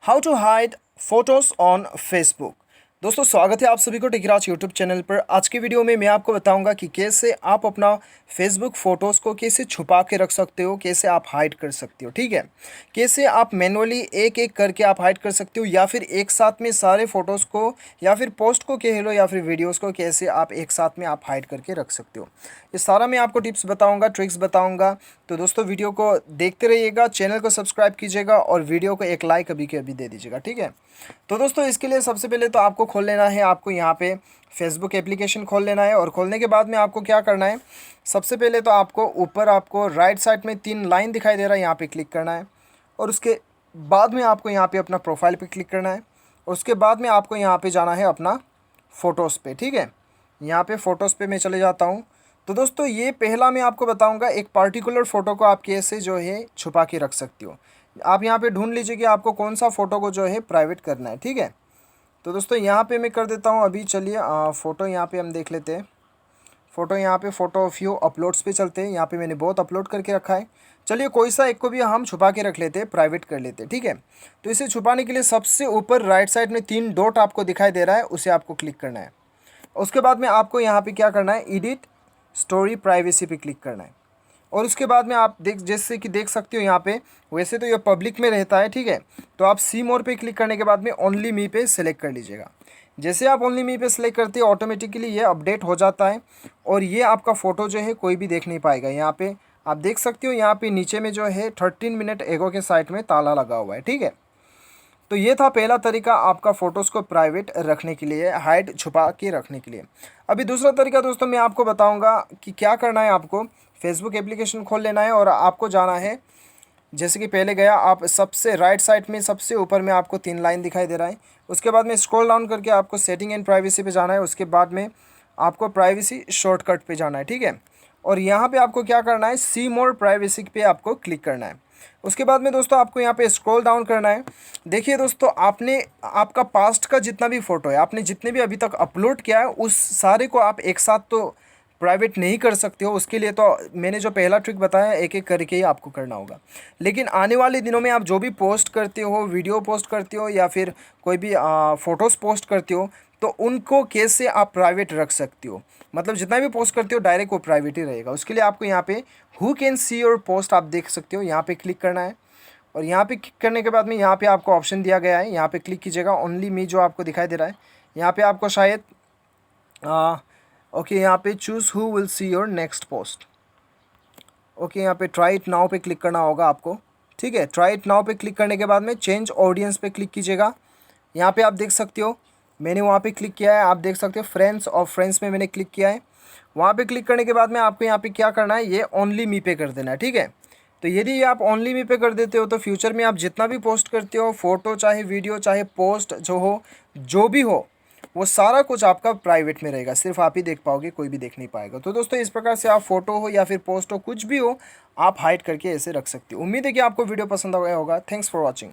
How to hide photos on Facebook. दोस्तों स्वागत है आप सभी को टेकराज यूट्यूब चैनल पर। आज की वीडियो में मैं आपको बताऊंगा कि कैसे आप अपना फेसबुक फ़ोटोज़ को कैसे छुपा के रख सकते हो, कैसे आप हाइड कर सकते हो। ठीक है, कैसे आप मैनुअली एक एक करके आप हाइड कर सकते हो, या फिर एक साथ में सारे फ़ोटोज़ को या फिर पोस्ट को कह लो या फिर वीडियोज़ को कैसे आप एक साथ में आप हाइड करके रख सकते हो। ये सारा मैं आपको टिप्स बताऊँगा, ट्रिक्स बताऊँगा। तो दोस्तों वीडियो को देखते रहिएगा, चैनल को सब्सक्राइब कीजिएगा और वीडियो को एक लाइक अभी के अभी दे दीजिएगा। ठीक है, तो दोस्तों इसके लिए सबसे पहले तो आपको खोल लेना है, आपको यहाँ पे फेसबुक एप्लीकेशन खोल लेना है। और खोलने के बाद में आपको क्या करना है, सबसे पहले तो आपको ऊपर आपको राइट साइड में 3 लाइन दिखाई दे रहा है, यहाँ पे क्लिक करना है। और उसके बाद में आपको यहाँ पे अपना प्रोफाइल पे क्लिक करना है। और उसके बाद में आपको यहाँ पे जाना है अपना फ़ोटोज़ पे। ठीक है, यहाँ पे फ़ोटोज़ पे मैं चले जाता हूँ। तो दोस्तों ये पहला मैं आपको बताऊँगा एक पर्टिकुलर फ़ोटो को आप कैसे जो है छुपा के रख सकते हो। आप यहाँ पे ढूंढ लीजिए कि आपको कौन सा फ़ोटो को जो है प्राइवेट करना है। ठीक है, तो दोस्तों यहाँ पे मैं कर देता हूँ अभी। चलिए फ़ोटो यहाँ पे हम देख लेते हैं। फ़ोटो यहाँ पे फ़ोटो ऑफ यू अपलोड्स पे चलते हैं। यहाँ पे मैंने बहुत अपलोड करके रखा है। चलिए कोई सा एक को भी हम छुपा के रख लेते हैं, प्राइवेट कर लेते हैं। ठीक है, तो इसे छुपाने के लिए सबसे ऊपर राइट साइड में 3 डॉट आपको दिखाई दे रहा है, उसे आपको क्लिक करना है। उसके बाद में आपको यहाँ पे क्या करना है, एडिट स्टोरी प्राइवेसी पे क्लिक करना है। और उसके बाद में आप जैसे कि देख सकते हो यहाँ पे, वैसे तो ये पब्लिक में रहता है। ठीक है, तो आप सी मोर पे क्लिक करने के बाद में ओनली मी पे सेलेक्ट कर लीजिएगा। जैसे आप ओनली मी पे सेलेक्ट करते हो ऑटोमेटिकली ये अपडेट हो जाता है और ये आपका फ़ोटो जो है कोई भी देख नहीं पाएगा। यहाँ पे आप देख सकते हो, यहाँ पे नीचे में जो है 13 मिनट एगो के साइट में ताला लगा हुआ है। ठीक है, तो ये था पहला तरीका आपका फ़ोटोज़ को प्राइवेट रखने के लिए, हाइड छुपा के रखने के लिए। अभी दूसरा तरीका दोस्तों मैं आपको बताऊंगा कि क्या करना है। आपको फेसबुक एप्लीकेशन खोल लेना है और आपको जाना है, जैसे कि पहले गया, आप सबसे राइट साइड में सबसे ऊपर में आपको 3 लाइन दिखाई दे रहा है। उसके बाद में स्क्रॉल डाउन करके आपको सेटिंग एंड प्राइवेसी पे जाना है। उसके बाद में आपको प्राइवेसी शॉर्टकट पे जाना है। ठीक है, और यहाँ पे आपको क्या करना है, सी मोर प्राइवेसी पे आपको क्लिक करना है। उसके बाद में दोस्तों आपको यहाँ पे स्क्रॉल डाउन करना है। देखिए दोस्तों, आपने आपका पास्ट का जितना भी फ़ोटो है, आपने जितने भी अभी तक अपलोड किया है, उस सारे को आप एक साथ तो प्राइवेट नहीं कर सकते हो। उसके लिए तो मैंने जो पहला ट्रिक बताया, एक एक करके ही आपको करना होगा। लेकिन आने वाले दिनों में आप जो भी पोस्ट करते हो, वीडियो पोस्ट करते हो या फिर कोई भी फ़ोटोज़ पोस्ट करते हो, तो उनको कैसे आप प्राइवेट रख सकते हो, मतलब जितना भी पोस्ट करते हो डायरेक्ट वो प्राइवेट ही रहेगा। उसके लिए आपको यहाँ पे who can see your post आप देख सकते हो, यहाँ पे क्लिक करना है। और यहाँ पे क्लिक करने के बाद में यहाँ पे आपको ऑप्शन दिया गया है, यहाँ पे क्लिक कीजिएगा। ओनली मी जो आपको दिखाई दे रहा है, यहाँ पे आपको शायद ओके यहाँ पे choose who will see your next post. Okay, यहाँ पे ट्राई इट नाउ पे क्लिक करना होगा आपको। ठीक है, ट्राई इट नाउ पे क्लिक करने के बाद में चेंज ऑडियंस पे क्लिक कीजिएगा। यहाँ पे आप देख सकते हो मैंने वहाँ पे क्लिक किया है, आप देख सकते हो फ्रेंड्स और फ्रेंड्स में मैंने क्लिक किया है। वहाँ पे क्लिक करने के बाद में आपको यहाँ पे क्या करना है, ये ओनली मी पे कर देना है। ठीक है, तो यदि ये आप ओनली मी पे कर देते हो तो फ्यूचर में आप जितना भी पोस्ट करते हो, फ़ोटो चाहे वीडियो चाहे पोस्ट जो हो, जो भी हो, वो सारा कुछ आपका प्राइवेट में रहेगा, सिर्फ आप ही देख पाओगे, कोई भी देख नहीं पाएगा। तो दोस्तों इस प्रकार से आप फ़ोटो हो या फिर पोस्ट हो, कुछ भी हो, आप हाइड करके ऐसे रख सकते हो। उम्मीद है कि आपको वीडियो पसंद आया होगा। Thanks for watching.